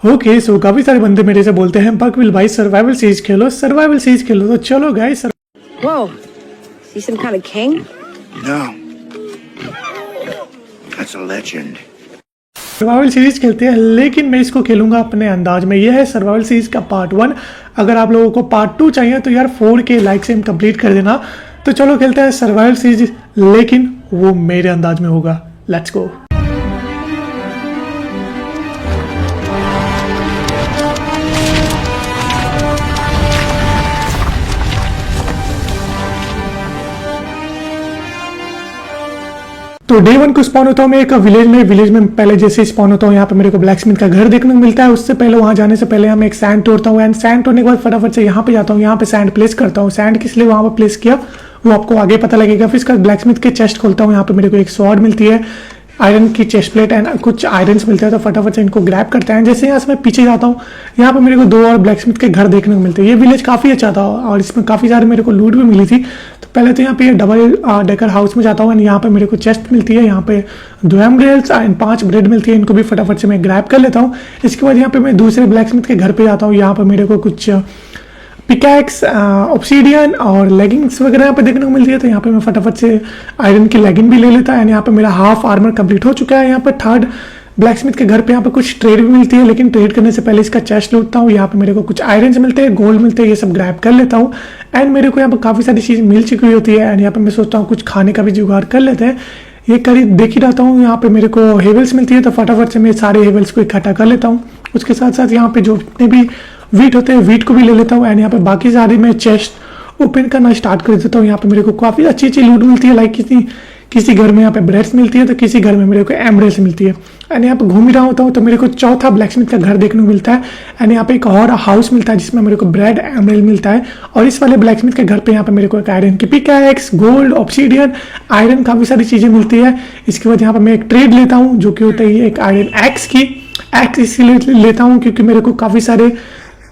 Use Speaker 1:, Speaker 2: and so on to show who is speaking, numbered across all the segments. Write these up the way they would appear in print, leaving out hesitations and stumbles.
Speaker 1: Okay so काफी सारे बंदे मेरे से बोलते हैं बकविल भाई सर्वाइवल सीरीज खेलो तो चलो guys.
Speaker 2: Whoa, is he some kind of king?
Speaker 3: No. That's a legend.
Speaker 1: Survival series खेलते हैं, लेकिन मैं इसको खेलूंगा अपने अंदाज में। यह है सर्वाइवल सीरीज का पार्ट 1। अगर आप लोगों को पार्ट 2 चाहिए तो यार 4K लाइक से कंप्लीट कर देना। तो चलो खेलते हैं सर्वाइवल सीरीज, लेकिन वो मेरे अंदाज में होगा। Let's go. तो डे 1 को स्पॉन होता हूँ मैं एक विलेज में पहले जैसे स्पॉन होता हूँ, यहाँ पे मेरे को ब्लैक स्मिथ का घर देखने को मिलता है। उससे पहले वहाँ जाने से पहले मैं एक सैंड तोड़ता हूँ, एंड सैंड तोड़ने के बाद फटाफट से यहाँ पे जाता हूँ, यहाँ पे सैंड प्लेस करता हूँ। सैंड किस लिए वहाँ पे प्लेस किया वो आपको आगे पता लगेगा। फिर इसका ब्लैक स्मिथ के चेस्ट खोलता हूँ, यहाँ पे मेरे को एक स्वॉर्ड मिलती है, आयरन की चेस्ट प्लेट एंड कुछ आयरन्स मिलते हैं। तो फटाफट से इनको ग्रैब करते हैं। जैसे यहाँ से मैं पीछे जाता हूँ, यहाँ पे मेरे को 2 और ब्लैक स्मिथ के घर देखने को मिलते हैं। ये विलेज काफ़ी अच्छा था और इसमें काफ़ी सारे मेरे को लूट भी मिली थी। तो पहले तो यहाँ पे डबल डेकर हाउस में जाता हूँ एंड यहाँ पे मेरे को चेस्ट मिलती है, यहाँ पे 2 एमरेल्स एंड 5 ब्रेड मिलती है। इनको भी फटाफट से मैं ग्रैब कर लेता हूँ। इसके बाद यहाँ पे मैं दूसरे ब्लैक स्मिथ के घर पे जाता हूँ। यहाँ पे मेरे को कुछ पिकैक्स, ऑब्सीडियन और लेगिंग्स वगैरह यहाँ पे देखने को मिलती है। तो यहाँ पे मैं फटाफट से आयरन की लेगिंग भी ले लेता है एंड यहाँ पे मेरा हाफ आर्मर कंप्लीट हो चुका है। यहाँ पे थर्ड ब्लैक स्मिथ के घर पे यहाँ पे कुछ ट्रेड भी मिलती है, लेकिन ट्रेड करने से पहले इसका चेस्ट लूटता हूँ। यहाँ पे मेरे को कुछ आयरन मिलते हैं, गोल्ड मिलते हैं, ये सब ग्रैब कर लेता हूँ। एंड मेरे को यहाँ पे काफ़ी सारी चीज़ मिल चुकी होती है एंड यहाँ पे मैं सोचता हूँ कुछ खाने का भी जुगाड़ कर लेते हैं। ये करीब देख ही रहता हूँ। यहाँ पे मेरे को हेवल्स मिलती है, तो फटाफट से मैं सारे हेवल्स को इकट्ठा कर लेता हूँ। उसके साथ साथ यहाँ पे जो जितने भी वीट होते हैं वीट को भी ले लेता हूँ एंड यहाँ पे बाकी सारे मैं चेस्ट ओपन करना स्टार्ट कर देता हूँ। यहाँ पे मेरे को काफ़ी अच्छी अच्छी लूट मिलती है, लाइक किसी घर में यहाँ पे ब्रेड्स मिलती है, तो किसी घर में मेरे को एमरेल्स मिलती है। एंड यहाँ पे घूम ही रहा होता हूँ तो मेरे को चौथा ब्लैक स्मिथ का घर देखने को मिलता है एंड यहाँ पे एक और हाउस मिलता है जिसमें मेरे को ब्रेड एमरेल मिलता है। और इस वाले ब्लैक स्मिथ के घर पे यहाँ पे मेरे को एक आयरन की पिकैक्स, गोल्ड, ऑब्सीडियन, आयरन काफ़ी सारी चीज़ें मिलती है। इसके बाद यहाँ पे मैं एक ट्रेड लेता हूँ जो कि होता है एक आयरन एक्स की। एक्स इसलिए लेता हूँ क्योंकि मेरे को काफ़ी सारे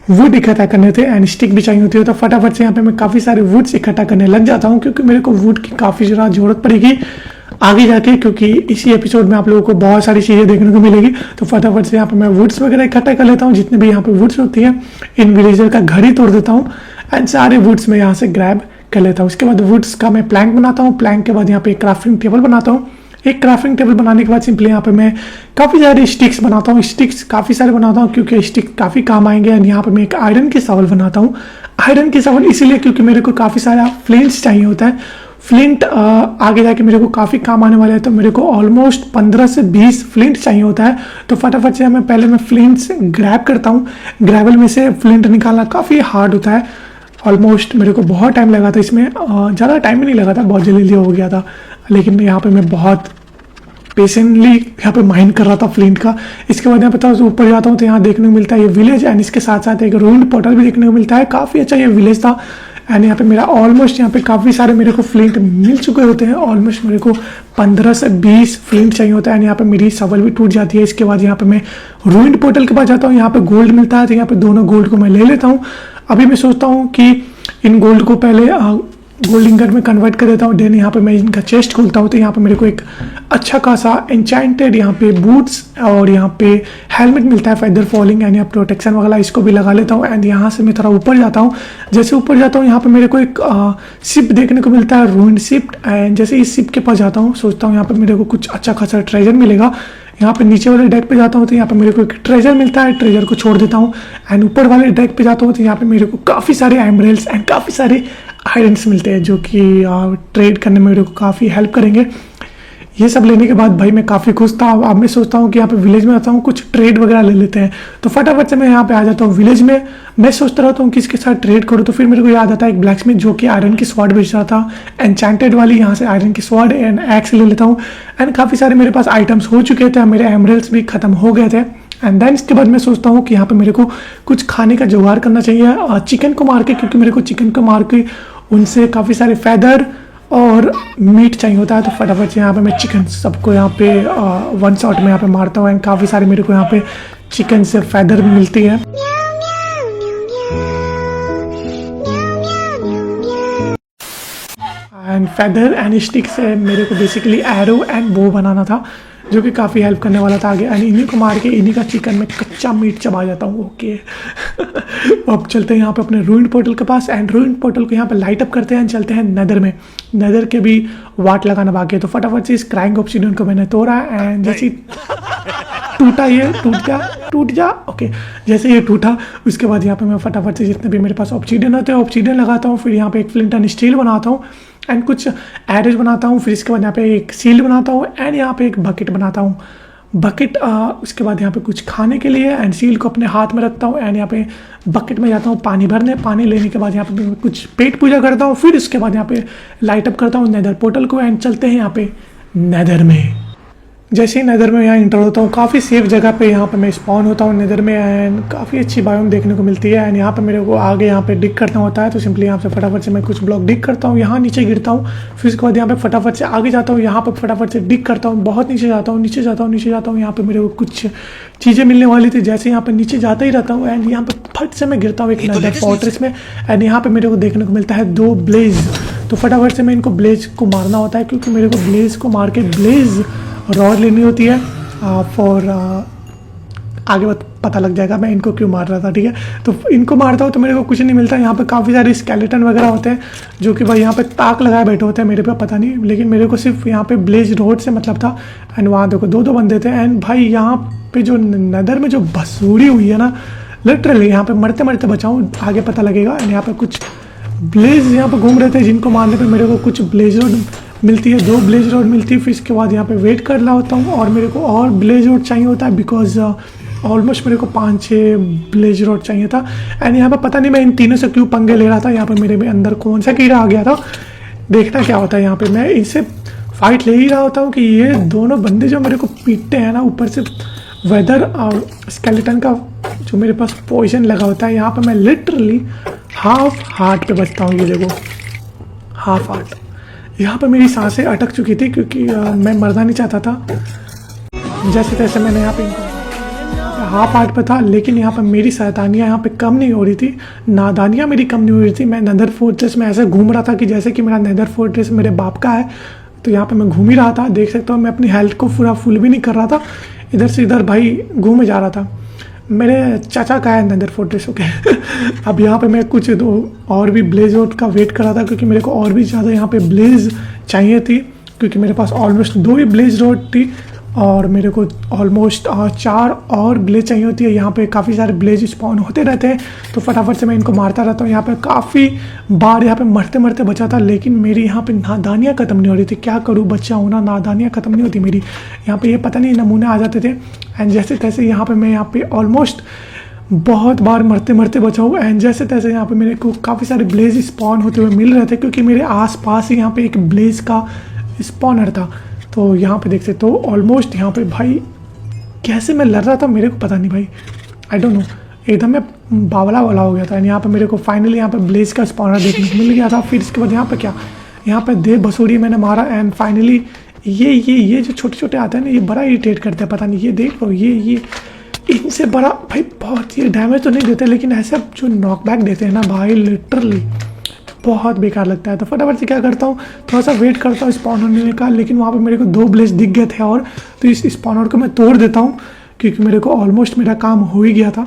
Speaker 1: वुड इकट्ठा करने थे एंड स्टिक भी चाहिए होती है। तो फटाफट से यहाँ पे मैं काफ़ी सारे वुड्स इकट्ठा करने लग जाता हूँ क्योंकि मेरे को वुड की काफ़ी ज़्यादा जरूरत पड़ेगी आगे जाके, क्योंकि इसी एपिसोड में आप लोगों को बहुत सारी चीज़ें देखने को मिलेगी। तो फटाफट से यहाँ पे मैं वुड्स वगैरह इकट्ठा कर लेता हूँ, जितने भी यहाँ पे वुड्स होती है। इन विलेजर का घर ही तोड़ देता हूँ एंड सारे वुड्स में यहाँ से ग्रैब कर लेता हूँ। उसके बाद वुड्स का मैं प्लैंक बनाता हूँ। प्लैंक के बाद यहाँ पे क्राफ्टिंग टेबल बनाता हूँ। एक क्राफ्टिंग टेबल बनाने के बाद सिंपली यहाँ पे मैं काफ़ी सारे स्टिक्स बनाता हूँ। स्टिक्स काफ़ी सारे बनाता हूँ क्योंकि स्टिक काफ़ी काम आएंगे। एंड यहाँ पे मैं एक आयरन की सवल बनाता हूँ। आयरन की सवल इसीलिए क्योंकि मेरे को काफ़ी सारा फ्लिंट्स चाहिए होता है। फ्लिंट आगे जाके मेरे को काफ़ी काम आने वाला है, तो मेरे को ऑलमोस्ट 15 से 20 फ्लिंट चाहिए होता है। तो फटाफट से मैं फ्लिंट्स ग्रैब करता हूँ। ग्रैवल में से फ्लिंट निकालना काफ़ी हार्ड होता है। ऑलमोस्ट मेरे को बहुत टाइम लगा था इसमें, ज़्यादा टाइम भी नहीं लगा था, बहुत जल्दी हो गया था। लेकिन यहाँ पे मैं बहुत पेशेंटली यहाँ पे माइन कर रहा था फ्लिंट का। इसके बाद यहाँ पे थोड़ा ऊपर जाता हूँ तो यहाँ देखने को मिलता है ये विलेज एंड इसके साथ साथ एक रूइंड पोर्टल भी देखने को मिलता है। काफ़ी अच्छा ये विलेज था एंड यहाँ पे मेरा ऑलमोस्ट यहाँ पे काफ़ी सारे मेरे को फ्लिंट मिल चुके होते हैं। ऑलमोस्ट मेरे को 15 से 20 फ्लिंट चाहिए होता है एंड यहाँ पे मेरी सवल भी टूट जाती है। इसके बाद यहाँ पे मैं रूइंड पोर्टल के पास जाता हूँ, यहाँ पे गोल्ड मिलता है, तो यहाँ पे दोनों गोल्ड को मैं ले लेता हूँ। अभी मैं सोचता हूँ कि इन गोल्ड को पहले गोल्ड इंगट में कन्वर्ट कर देता हूँ। देन यहाँ पे मैं इनका चेस्ट खोलता हूँ तो यहाँ पे मेरे को एक अच्छा खासा एन्चेंटेड यहाँ पे बूट्स और यहाँ पे हेलमेट मिलता है, फेदर फॉलिंग एंड यहाँ प्रोटेक्शन वगैरह, इसको भी लगा लेता हूँ। एंड यहाँ से मैं थोड़ा ऊपर जाता हूँ। जैसे ऊपर जाता हूँ यहाँ पे मेरे को एक शिप देखने को मिलता है, रूइंड शिप। एंड जैसे इस शिप के पास जाता हूँ सोचता हूँ यहाँ पे मेरे को कुछ अच्छा खासा ट्रेजर मिलेगा। यहाँ पे नीचे वाले डेक पे जाता हूँ तो यहाँ पे मेरे को एक ट्रेजर मिलता है, ट्रेजर को छोड़ देता हूँ। एंड ऊपर वाले डेक पे जाता हूँ तो यहाँ पे मेरे को काफ़ी सारे एमरेल्स एंड काफ़ी सारे आयरन्स मिलते हैं जो कि ट्रेड करने में मेरे को काफ़ी हेल्प करेंगे। ये सब लेने के बाद भाई मैं काफ़ी खुश था। अब मैं सोचता हूँ कि यहाँ पे विलेज में आता हूँ, कुछ ट्रेड वगैरह ले लेते हैं। तो फटाफट से मैं यहाँ पे आ जाता हूँ विलेज में। मैं सोचता रहता हूँ किसके साथ ट्रेड करूँ, तो फिर मेरे को याद आता है एक ब्लैक स्मिथ जो कि आयरन की स्वॉर्ड बेच रहा था, एन्चेंटेड वाली। यहाँ से आयरन की स्वॉर्ड एंड एक्स ले लेता हूँ एंड काफ़ी सारे मेरे पास आइटम्स हो चुके थे, मेरे एमरेल्स भी खत्म हो गए थे। एंड देन इसके बाद मैं सोचता हूँ कि यहाँ पे मेरे को कुछ खाने का जुगाड़ करना चाहिए चिकन को मार के, क्योंकि मेरे को चिकन को मार के उनसे काफ़ी सारे फेदर और मीट चाहिए होता है। तो फटाफट से यहाँ पे मैं चिकन सबको यहाँ पे 1 शॉट में यहाँ पे मारता हूँ एंड काफ़ी सारे मेरे को यहाँ पे चिकन से फेदर भी मिलती है। एंड फेदर एंड स्टिक से मेरे को बेसिकली एरो एंड बो बनाना था। जो कि काफ़ी हेल्प करने वाला था आगे। एंड इन्हीं को मार के इन्हीं का चिकन में कच्चा मीट चबा जाता हूँ। ओके अब चलते हैं यहाँ पे अपने रूइंड पोर्टल के पास एंड रूइंड पोर्टल को यहाँ पे लाइट अप करते हैं, चलते हैं नेदर में। नेदर के भी वाट लगाना बाकी है, तो फटाफट से इस क्राइंग ऑब्सिडियन को मैंने तोड़ा एंड जैसे टूटा, ये टूट जा। ओके जैसे ये टूटा उसके बाद यहाँ पे मैं फटाफट से जितने भी मेरे पास ऑब्सिडियन होते हैं ऑब्सिडियन लगाता हूँ। फिर यहाँ पे एक फ्लिंट एंड स्टील बनाता हूँ एंड कुछ एरोज बनाता हूँ। फिर इसके बाद यहाँ पे एक शील्ड बनाता हूँ एंड यहाँ पे एक बकेट बनाता हूँ। बकेट उसके बाद यहाँ पे कुछ खाने के लिए एंड शील्ड को अपने हाथ में रखता हूँ एंड यहाँ पे बकेट में जाता हूँ पानी भरने। पानी लेने के बाद यहाँ पे मैं कुछ पेट पूजा करता हूँ। फिर इसके बाद यहाँ पे लाइट अप करता हूँ नेदर पोर्टल को एंड चलते हैं यहाँ पे नेदर में। जैसे ही नेदर में यहाँ इंटर होता हूँ, काफ़ी सेफ जगह पे यहाँ पे मैं स्पॉन होता हूँ नेदर में एंड काफ़ी अच्छी बायोम देखने को मिलती है। एंड यहाँ पे मेरे को आगे यहाँ पे डिग करना होता है, तो सिंपली यहाँ से फटाफट से मैं कुछ ब्लॉक डिग करता हूँ, यहाँ नीचे गिरता हूँ। फिर उसके बाद यहाँ पे फटाफट से आगे जाता हूँ, यहाँ पे फटाफट से डिग करता हूँ, बहुत नीचे जाता हूँ, नीचे जाता हूँ। यहाँ पे मेरे को कुछ चीज़ें मिलने वाली थी, जैसे यहाँ पे नीचे जाता ही रहता हूँ एंड यहाँ पे फट से मैं गिरता हूँ एक नेदर फोर्ट्रेस में। एंड यहाँ पे मेरे को देखने को मिलता है 2 ब्लेज, तो फटाफट से मैं इनको ब्लेज को मारना होता है, क्योंकि मेरे को ब्लेज को मार के ब्लेज रॉड लेनी होती है फॉर आगे पता लग जाएगा मैं इनको क्यों मार रहा था। ठीक है, तो इनको मारता हूँ तो मेरे को कुछ नहीं मिलता। यहाँ पे काफ़ी सारे स्केलेटन वगैरह होते हैं जो कि भाई यहाँ पे ताक लगाए बैठे होते हैं मेरे पे, पता नहीं, लेकिन मेरे को सिर्फ यहाँ पे ब्लेज रोड से मतलब था। एंड वहाँ देखो 2 बंदे थे एंड भाई यहाँ पे जो नेदर में जो बसूरी हुई है ना, लिटरली यहाँ पे मरते मरते बचाऊँ, आगे पता लगेगा। एंड यहाँ पे कुछ ब्लेज यहाँ पे घूम रहे थे जिनको मारने पे मेरे को कुछ ब्लेज रोड मिलती है, 2 ब्लेज रोड मिलती है। फिर इसके बाद यहाँ पे वेट कर रहा होता हूँ और मेरे को और ब्लेज रोड चाहिए होता है, बिकॉज ऑलमोस्ट मेरे को 5-6 ब्लेज रोड चाहिए था। एंड यहाँ पे पता नहीं मैं इन तीनों से क्यों पंगे ले रहा था, यहाँ पे मेरे में अंदर कौन सा कीड़ा आ गया था, देखना क्या होता है। यहाँ पे मैं इनसे फाइट ले ही रहा होता हूँ कि ये दोनों बंदे जो मेरे को पीटते हैं ना, ऊपर से वेदर और स्केलेटन का जो मेरे पास पॉइजन लगा होता है, यहाँ पे मैं लिटरली हाफ हार्ट पे बचता हूँ। ये देखो हाफ हार्ट, यहाँ पे मेरी सांसें अटक चुकी थी क्योंकि मैं मरना नहीं चाहता था। जैसे तैसे मैंने यहाँ पे हाफ हार्ट पे था, लेकिन यहाँ पे मेरी शैतानियाँ यहाँ पे कम नहीं हो रही थी, नादानियाँ मेरी कम नहीं हो रही थी। मैं नेदर फोर्ट्रेस में ऐसे घूम रहा था कि जैसे कि मेरा नेदर फोर्ट्रेस मेरे बाप का है, तो यहाँ पे मैं घूम ही रहा था। देख सकते हो मैं अपनी हेल्थ को पूरा फुल भी नहीं कर रहा था, इधर से इधर भाई घूमे जा रहा था। मेरे चाचा का है नेदर फोर्ट्रेस। ओके अब यहाँ पे मैं कुछ और भी ब्लेज रोड का वेट कर रहा था, क्योंकि मेरे को और भी ज़्यादा यहाँ पे ब्लेज चाहिए थी, क्योंकि मेरे पास ऑलमोस्ट 2 ही ब्लेज रोड थी और मेरे को ऑलमोस्ट 4 और ब्लेज चाहिए होती है। यहाँ पे काफ़ी सारे ब्लेज स्पॉन होते रहते हैं, तो फटाफट से मैं इनको मारता रहता हूँ। यहाँ पे काफ़ी बार यहाँ पे मरते मरते बचा था, लेकिन मेरी यहाँ पे नादानियाँ ख़त्म नहीं हो रही थी। क्या करूँ, बच्चा हूँ ना, नादानियाँ ख़त्म नहीं होती मेरी। यहाँ पे ये पता नहीं नमूने आ जाते थे एंड जैसे तैसे यहाँ पे मैं यहाँ पे ऑलमोस्ट बहुत बार मरते मरते बचा हूँ। एंड जैसे तैसे यहाँ पे मेरे को काफ़ी सारे ब्लेज स्पॉन होते हुए मिल रहे थे, क्योंकि मेरे आसपास ही यहाँ पे एक ब्लेज का स्पॉनर था। तो यहाँ पे देख सकते हो ऑलमोस्ट यहाँ पे भाई कैसे मैं लड़ रहा था मेरे को पता नहीं भाई, आई डोंट नो, एकदम मैं बावला वाला हो गया था। एंड यहाँ पे मेरे को फाइनली यहाँ पे ब्लेज का स्पॉनर देखने को मिल गया था। फिर इसके बाद यहाँ पे क्या, यहाँ पे देव बसूरी मैंने मारा एंड फाइनली ये जो छोटे छोटे आते हैं ना, ये बड़ा इरिटेट करते हैं, पता नहीं, ये देख लो ये इनसे बड़ा भाई बहुत, ये डैमेज तो नहीं देते लेकिन ऐसे जो नॉकबैक देते हैं ना भाई, लिटरली बहुत बेकार लगता है। तो फटाफट से क्या करता हूँ, थोड़ा सा वेट करता हूँ स्पॉन होने का, लेकिन वहाँ पे मेरे को 2 ब्लेज दिख गए थे और तो इस स्पॉनर को मैं तोड़ देता हूँ, क्योंकि मेरे को ऑलमोस्ट मेरा काम हो ही गया था।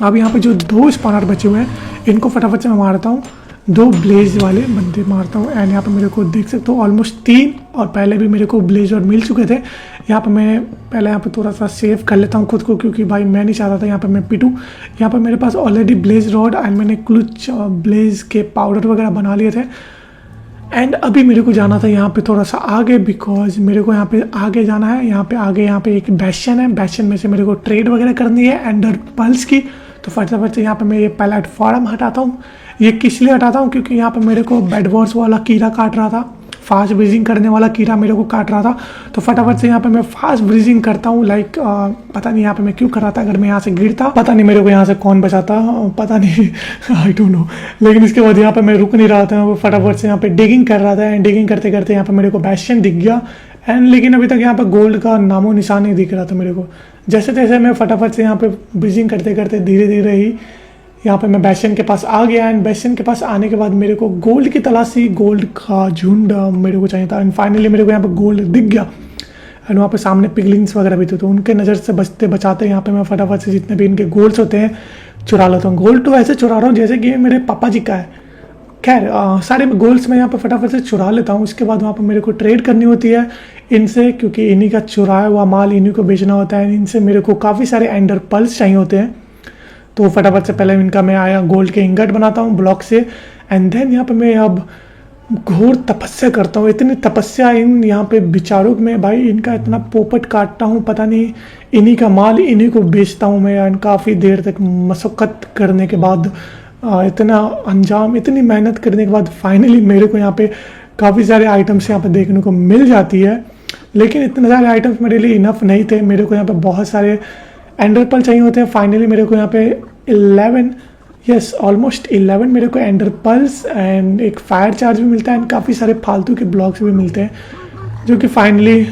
Speaker 1: अब यहाँ पे जो 2 स्पॉनर बचे हुए हैं इनको फटाफट से मैं मारता हूँ, 2 ब्लेज वाले बंदे मारता हूँ। एंड यहाँ पे मेरे को देख सकते हो ऑलमोस्ट 3 और पहले भी मेरे को ब्लेज और मिल चुके थे। यहाँ पे मैं पहले यहाँ पे थोड़ा सा सेव कर लेता हूँ खुद को, क्योंकि भाई मैं नहीं चाहता था यहाँ पे मैं पिटूँ। यहाँ पे मेरे पास ऑलरेडी ब्लेज रॉड एंड मैंने कुछ ब्लेज के पाउडर वगैरह बना लिए थे। एंड अभी मेरे को जाना था यहाँ पे थोड़ा सा आगे, बिकॉज मेरे को यहाँ पे आगे जाना है। यहाँ पे आगे यहाँ पे एक बैशन है, बैशन में से मेरे को ट्रेड वगैरह करनी है एंडर पल्स की। तो फटाफट से यहाँ पे मैं ये प्लेटफॉर्म हटाता हूँ। ये किस लिए हटाता हूँ, क्योंकि यहाँ पे मेरे को बेड वॉर्स वाला कीड़ा काट रहा था, फास्ट ब्रीजिंग करने वाला कीड़ा मेरे को काट रहा था। तो फटाफट से यहाँ पे मैं फास्ट ब्रीजिंग करता हूँ। लाइक पता नहीं यहाँ पे मैं क्यों कर रहा था, अगर मैं यहाँ से गिरता पता नहीं मेरे को यहाँ से कौन बचाता, पता नहीं आई डोंट नो। लेकिन इसके बाद यहाँ पे मैं रुक नहीं रहा था, मैं फटाफट से यहाँ पे डिगिंग कर रहा था। एंड डिगिंग करते करते यहाँ पे मेरे को बैशन दिख गया एंड लेकिन अभी तक यहाँ पे गोल्ड का नामो निशान नहीं दिख रहा था मेरे को। जैसे तैसे मैं फटाफट से यहाँ पे ब्रीजिंग करते करते धीरे धीरे ही यहाँ पे मैं बैशन के पास आ गया। एंड बैशन के पास आने के बाद मेरे को गोल्ड की तलाशी, गोल्ड का झुंड मेरे को चाहिए था। एंड फाइनली मेरे को यहाँ पे गोल्ड दिख गया। एंड वहाँ पे सामने पिगलिंग्स वगैरह भी थे, तो उनके नज़र से बचते बचाते यहाँ पे मैं फटाफट से जितने भी इनके गोल्ड्स होते हैं चुरा लेता हूँ। गोल्ड तो ऐसे चुरा रहा हूँ जैसे कि ये मेरे पापा जी का है। खैर सारे गोल्ड्स मैं यहाँ पे फटाफट से चुरा लेता हूँ। उसके बाद वहाँ पे मेरे को ट्रेड करनी होती है इनसे, क्योंकि इन्हीं का चुराया हुआ माल इन्हीं को बेचना होता है। इनसे मेरे को काफ़ी सारे एंडर पल्स चाहिए होते हैं, तो फटाफट से पहले इनका मैं आया गोल्ड के इंगट बनाता हूँ ब्लॉक से। एंड देन यहाँ पे मैं अब घोर तपस्या करता हूँ। इतनी तपस्या इन यहाँ पे बिचारों में भाई, इनका इतना पोपट काटता हूँ, पता नहीं इन्हीं का माल इन्हीं को बेचता हूँ मैं। एंड काफ़ी देर तक मशक्क़त करने के बाद इतना अंजाम, इतनी मेहनत करने के बाद फाइनली मेरे को यहाँ पे काफ़ी सारे आइटम्स यहाँ पे देखने को मिल जाती है। लेकिन इतने सारे आइटम्स मेरे लिए इनफ नहीं थे, मेरे को यहाँ पे बहुत सारे एंडर पर्ल चाहिए होते हैं। फाइनली मेरे को यहाँ पे 11 ऑलमोस्ट 11 मेरे को एंडर पल्स एंड एक फायर चार्ज भी मिलता है एंड काफ़ी सारे फालतू के ब्लॉक्स भी मिलते हैं, जो कि फाइनली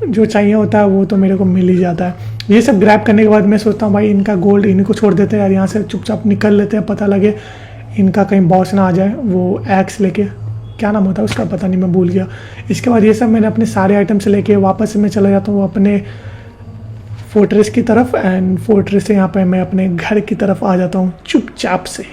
Speaker 1: जो चाहिए होता है वो तो मेरे को मिल ही जाता है। ये सब ग्रैब करने के बाद मैं सोचता हूँ भाई इनका गोल्ड इन्हीं को छोड़ देते हैं यार, यहाँ से चुपचाप निकल लेते हैं, पता लगे इनका कहीं बॉस ना आ जाए वो एक्स लेके, क्या नाम होता है उसका पता नहीं, मैं भूल गया। इसके बाद ये सब मैंने अपने सारे आइटम से लेके वापस मैं चला जाता हूँ अपने फोर्ट्रेस की तरफ एंड फोर्ट्रेस से यहाँ पे मैं अपने घर की तरफ आ जाता हूँ चुपचाप से।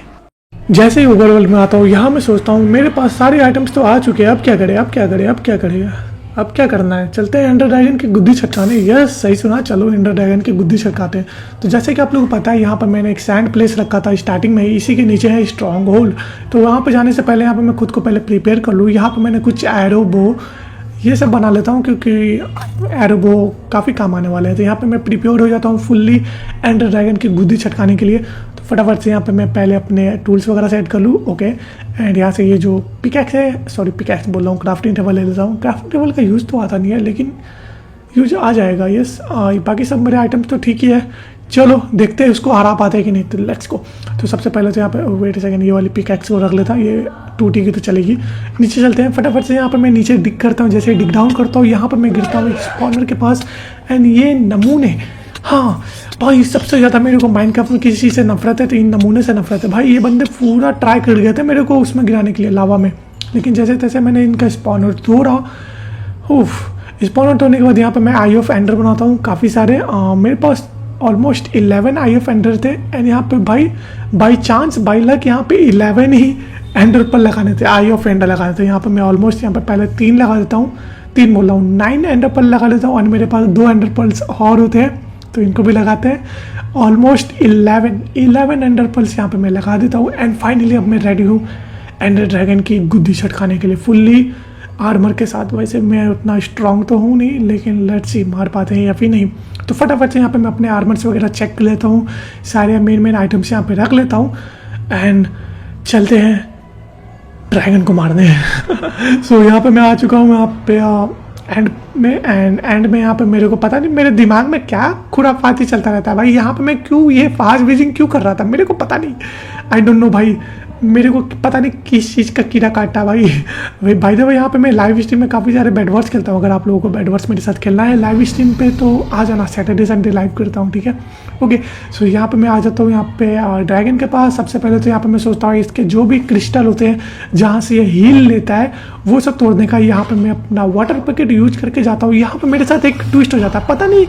Speaker 1: जैसे ही ओवरवर्ल्ड में आता हूँ यहाँ मैं सोचता हूँ मेरे पास सारे आइटम्स तो आ चुके हैं, अब क्या करें, अब क्या करें, अब क्या करें, अब क्या करना है, चलते हैं एंडर ड्रैगन की गुद्दी छटकाने। यस सही सुना, चलो एंडर ड्रैगन की गुद्दी छटकाते हैं। तो जैसे कि आप लोगों को पता है यहाँ पर मैंने एक सैंड प्लेस रखा था स्टार्टिंग में ही, इसी के नीचे है स्ट्रॉन्ग होल्ड। तो वहाँ पर जाने से पहले यहाँ पर मैं खुद को पहले प्रिपेयर कर लूँ। यहाँ पर मैंने कुछ एरो बो ये सब बना लेता हूँ, क्योंकि एरो बो काफ़ी काम आने वाले हैं। तो यहाँ पे मैं प्रिपेयर हो जाता हूँ फुल्ली एंडर ड्रैगन की गुद्दी छटकाने के लिए। तो फटाफट से यहाँ पे मैं पहले अपने टूल्स वगैरह सेट कर लूँ। ओके, एंड यहाँ से ये जो पिकैक्स है, सॉरी पिकैक्स बोल रहा हूँ, क्राफ्टिंग टेबल ले लेता हूँ। क्राफ्टिंग टेबल का यूज़ तो आता नहीं है लेकिन यूज आ जाएगा। यस बाकी सब मेरे आइटम्स तो ठीक ही है, चलो देखते हैं उसको हरा पाते हैं कि नहीं। तो लेट्स गो। तो सबसे पहले तो यहाँ पे वेट सेकंड, ये वाली पिकैक्स को रख लेता, ये टूटी की तो चलेगी। नीचे चलते हैं फटाफट से। यहाँ पर मैं नीचे डिग करता हूँ, जैसे डिग डाउन करता हूँ यहाँ पर मैं गिरता हूँ स्पॉनर के पास। एंड ये नमूने, हाँ भाई सबसे ज़्यादा मेरे को माइनक्राफ्ट में किसी चीज़ से नफरत है तो इन नमूने से नफरत है भाई। ये बंदे पूरा ट्राई कर गए थे मेरे को उसमें गिराने के लिए लावा में, लेकिन जैसे तैसे मैंने इनका स्पॉनर तोड़ा। स्पॉनर तोड़ने के बाद यहाँ पर मैं आई ऑफ एंडर बनाता हूँ काफ़ी सारे। मेरे पास ऑलमोस्ट 11 आई ऑफ एंडर थे एंड यहाँ पे भाई बाई चांस बाई लक यहाँ पे 11 ही एंडर पर लगाने थे, आई ऑफ एंडर लगाने थे। यहाँ पे मैं ऑलमोस्ट यहाँ पे पहले 3 लगा देता हूँ, 3 बोल रहा हूँ, 9 एंडर पर लगा लेता हूँ। और मेरे पास 2 एंडर पल्स और होते हैं तो इनको भी लगाते हैं। ऑलमोस्ट 11 एंडर पल्स यहाँ पे मैं लगा देता हूँ। एंड फाइनली अब मैं रेडी हूँ एंडर ड्रैगन की गुद्दी छटकाने के लिए फुल्ली आर्मर के साथ। वैसे मैं उतना स्ट्रांग तो हूँ नहीं, लेकिन लेट्स सी मार पाते हैं या फिर नहीं। तो फटाफट से यहाँ पे मैं अपने आर्मर्स वगैरह चेक कर लेता हूँ, सारे मेन आइटम्स यहाँ पे रख लेता हूँ एंड चलते हैं ड्रैगन को मारने। सो यहाँ पे मैं आ चुका हूँ यहाँ पे एंड में यहाँ पे मेरे को पता नहीं मेरे दिमाग में क्या खुराफाती चलता रहता है भाई। यहाँ पे मैं क्यों ये फास्ट ब्रीजिंग क्यों कर रहा था मेरे को पता नहीं, आई डोंट नो भाई, मेरे को पता नहीं किस चीज़ का कीड़ा काटा भाई। भाई देखो यहाँ पे मैं लाइव स्ट्रीम में काफ़ी सारे बेडवर्स खेलता हूँ। अगर आप लोगों को बेडवर्स मेरे साथ खेलना है लाइव स्ट्रीम पे तो आ जाना, सैटरडे संडे लाइव करता हूँ, ठीक है। ओके, सो यहाँ पे मैं आ जाता हूँ यहाँ पे ड्रैगन के पास। सबसे पहले तो यहाँ पे मैं सोचता हूँ इसके जो भी क्रिस्टल होते हैं जहाँ से ये हील लेता है वो सब तोड़ने का। यहाँ पर मैं अपना वाटर बकेट यूज करके जाता हूँ। यहाँ पर मेरे साथ एक ट्विस्ट हो जाता है, पता नहीं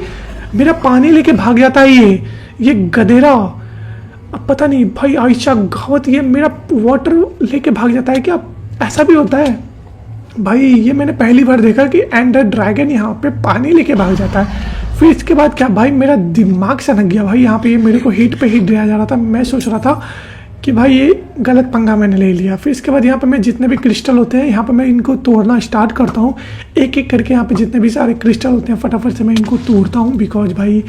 Speaker 1: मेरा पानी लेके भाग जाता है ये गधेरा। अब पता नहीं भाई आयशा घावत ये मेरा वाटर लेके भाग जाता है क्या, ऐसा भी होता है भाई। ये मैंने पहली बार देखा कि एंडर ड्रैगन यहाँ पे पानी लेके भाग जाता है। फिर इसके बाद क्या भाई मेरा दिमाग सनक गया भाई। यहाँ पे ये मेरे को हीट पे हीट दिया जा रहा था, मैं सोच रहा था कि भाई ये गलत पंगा मैंने ले लिया। फिर इसके बाद यहाँ पे मैं जितने भी क्रिस्टल होते हैं यहाँ पे मैं इनको तोड़ना स्टार्ट करता हूँ एक एक करके। यहाँ पे जितने भी सारे क्रिस्टल होते हैं फटाफट से मैं इनको तोड़ता हूँ, बिकॉज भाई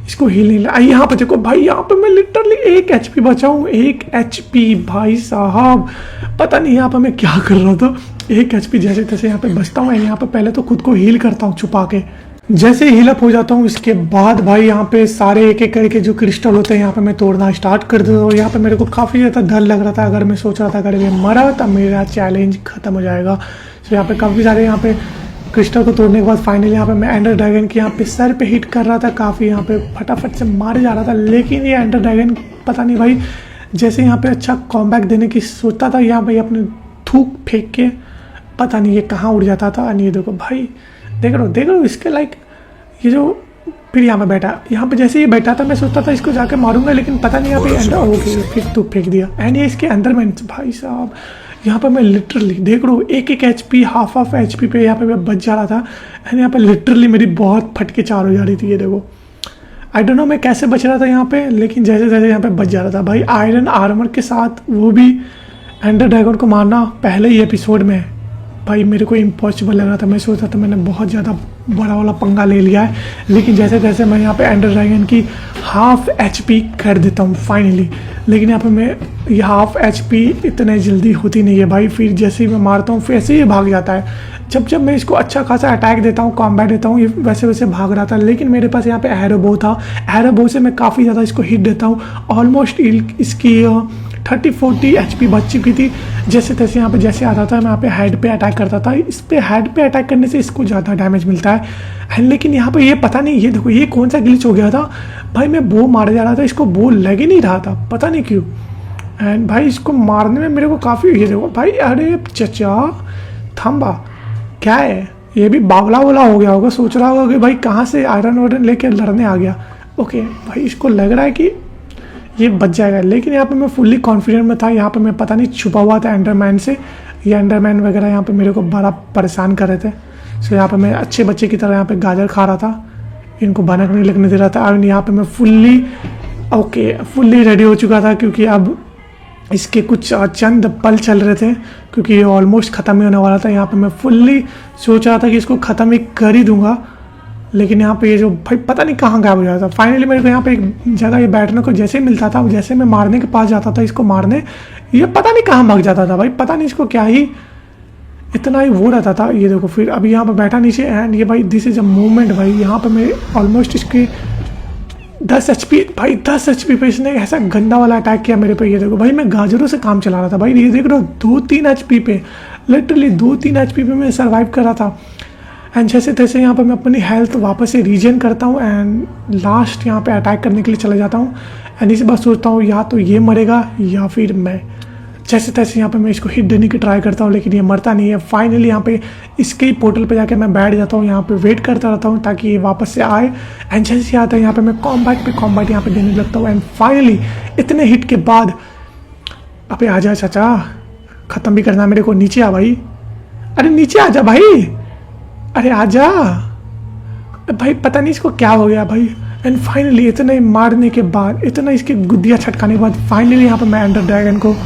Speaker 1: इसको हील नहीं लगा। यहाँ पे देखो भाई, यहाँ पे मैं लिटरली 1 HP बचा हूँ, 1 HP भाई साहब। पता नहीं यहाँ पे मैं क्या कर रहा था, 1 HP जैसे तैसे यहाँ पे बचता हूँ। यहाँ पे पहले तो खुद को हील करता हूँ छुपा के। जैसे हील अप हो जाता हूँ इसके बाद भाई यहाँ पे सारे एक एक करके जो क्रिस्टल होते हैं यहाँ पे मैं तोड़ना स्टार्ट कर देता हूँ। यहाँ पे मेरे को काफ़ी ज़्यादा डर लग रहा था, अगर मैं सोच रहा था अगर ये मरा तब मेरा चैलेंज खत्म हो जाएगा। तो यहाँ पे काफ़ी सारे यहाँ पे क्रिस्टल को तोड़ने के बाद फाइनली यहाँ पे मैं एंडर ड्रैगन के यहाँ पे सर पे हिट कर रहा था, काफ़ी यहाँ पे फटाफट से मारे जा रहा था। लेकिन ये एंडर ड्रैगन पता नहीं भाई, जैसे यहाँ पे अच्छा कॉम्बैक देने की सोचता था यहाँ भाई अपने थूक फेंक के, पता नहीं ये कहाँ उड़ जाता था। और ये देखो भाई देख रहे हो इसके लाइक ये जो फिर यहाँ पे बैठा, यहाँ पे जैसे ये बैठा था मैं सोचता था इसको जाके मारूंगा, लेकिन पता नहीं यहाँ पे अंदर ओके फिर तो फेंक दिया। एंड ये इसके अंदर में भाई साहब यहाँ पे मैं लिटरली देख रहा हूँ एक HP हाफ HP पे यहाँ पे मैं बच जा रहा था। एंड यहाँ पे लिटरली मेरी बहुत फटके चार हो जा रही थी। ये देखो आई डोंट नो मैं कैसे बच रहा था यहाँ पे, लेकिन जैसे जैसे यहाँ पे बच जा रहा था भाई। आयरन आर्मर के साथ वो भी एंडर ड्रैगन को मारना पहले ही एपिसोड में भाई मेरे को इम्पॉसिबल लग रहा था। मैं सोचा था मैंने बहुत ज़्यादा बड़ा वाला पंगा ले लिया है, लेकिन जैसे जैसे मैं यहाँ पे एंडर ड्रैगन की हाफ HP कर देता हूँ फाइनली। लेकिन यहाँ पे मैं ये हाफ HP इतने जल्दी होती नहीं है भाई। फिर जैसे ही मैं मारता हूँ फिर ऐसे ही भाग जाता है। जब मैं इसको अच्छा खासा अटैक देता हूँ, कॉम्बैट देता हूँ, ये वैसे वैसे भाग रहा था। लेकिन मेरे पास यहाँ पे एरो बो था, एरो बो से मैं काफ़ी ज़्यादा इसको हिट देता हूँ। ऑलमोस्ट इसकी 30-40 HP बच चुकी थी। जैसे तैसे यहाँ पे जैसे आता था मैं यहाँ पे हेड पे अटैक करता था। इस पे हेड पे अटैक करने से इसको ज़्यादा डैमेज मिलता है। लेकिन यहाँ पे ये पता नहीं, ये देखो ये कौन सा ग्लिच हो गया था भाई। मैं बो मारे जा रहा था, इसको बो लग ही नहीं रहा था, पता नहीं क्यों। एंड भाई इसको मारने में मेरे को काफ़ी ये देखो भाई, अरे चचा थम्बा क्या है, ये भी बावला वाला हो गया होगा, सोच रहा होगा कि भाई कहाँ से आयरन वायरन लेके लड़ने आ गया। ओके भाई इसको लग रहा है कि ये बच जाएगा, लेकिन यहाँ पे मैं फुल्ली कॉन्फिडेंट में था। यहाँ पे मैं पता नहीं छुपा हुआ था एंडरमैन से, ये एंडरमैन वगैरह यहाँ पे मेरे को बड़ा परेशान कर रहे थे। सो यहाँ पे मैं अच्छे बच्चे की तरह यहाँ पे गाजर खा रहा था, इनको भनक नहीं लगने दे रहा था। और यहाँ पे मैं फुल्ली रेडी हो चुका था, क्योंकि अब इसके कुछ चंद पल चल रहे थे, क्योंकि ये ऑलमोस्ट ख़त्म ही होने वाला था। यहाँ पे मैं फुल्ली सोच रहा था कि इसको ख़त्म ही कर ही दूंगा, लेकिन यहाँ पे ये जो भाई पता नहीं कहाँ गायब हो जाता था। फाइनली मेरे को यहाँ पे एक जगह ये बैठने को जैसे ही मिलता था, जैसे मैं मारने के पास जाता था इसको मारने, ये पता नहीं कहाँ भाग जाता था भाई। पता नहीं इसको क्या ही इतना ही वो रहता था। ये देखो फिर अभी यहाँ पे बैठा नीचे। एंड ये भाई दिस इज अ मूवमेंट भाई। यहाँ पे मैं ऑलमोस्ट इसकी 10 HP भाई 10 HP पे इसने ऐसा गंदा वाला अटैक किया मेरे पे। ये देखो भाई मैं गाजरों से काम चला रहा था भाई। ये देख रहा हूँ 2-3 HP पे, लिटरली 2-3 HP पे मैं सर्वाइव कर रहा था। एंड जैसे तैसे यहाँ पर मैं अपनी हेल्थ वापस से रीजन करता हूँ एंड लास्ट यहाँ पे अटैक करने के लिए चला जाता हूँ। एंड इसी बात सोचता हूँ या तो ये मरेगा या फिर मैं। जैसे तैसे यहाँ पे मैं इसको हिट देने की ट्राई करता हूँ, लेकिन ये मरता नहीं है। फाइनली यहाँ पे इसके ही पोर्टल पे जाके मैं बैठ जाता हूँ, यहाँ पे वेट करता रहता हूँ ताकि ये वापस से आए। एंड जैसे आता है यहाँ पे मैं कॉम्बैट यहाँ पे देने लगता हूँ। एंड फाइनली इतने हिट के बाद अबे आ जा चाचा, ख़त्म भी करना मेरे को। नीचे आ भाई, अरे नीचे आ जा भाई, अरे आजा भाई। पता नहीं इसको क्या हो गया भाई। एंड फाइनली इतना ही मारने के बाद, इतना इसके गुद्दियाँ छटकाने के बाद फाइनली यहाँ पे मैं एंडर ड्रैगन को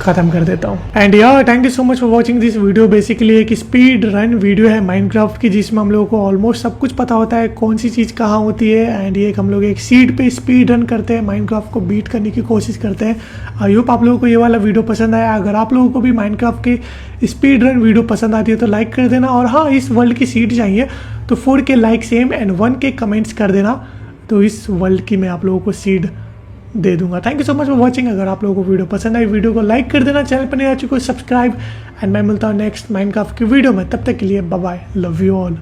Speaker 1: ख़त्म कर देता हूँ। एंड यार thank you so much for watching this video. Basically एक स्पीड रन वीडियो है माइनक्राफ्ट की, जिसमें हम लोगों को ऑलमोस्ट सब कुछ पता होता है कौन सी चीज़ कहाँ होती है। एंड ये हम लोग एक सीड पे स्पीड रन करते हैं, माइनक्राफ्ट को बीट करने की कोशिश करते हैं। आई होप आप लोगों को ये वाला वीडियो पसंद आया। अगर आप लोगों को भी माइनक्राफ्ट के स्पीड रन वीडियो पसंद आती है तो लाइक कर देना। और हाँ, इस वर्ल्ड की सीड चाहिए तो 4K like same and 1K comments कर देना, तो इस वर्ल्ड की मैं आप लोगों को सीड दे दूंगा। Thank you so much for watching. अगर आप लोगों को वीडियो पसंद आई, वीडियो को लाइक कर देना, चैनल पर नहीं आ चुके सब्सक्राइब। एंड मैं मिलता हूँ नेक्स्ट माइनक्राफ्ट की वीडियो में, तब तक के लिए bye bye, love you all.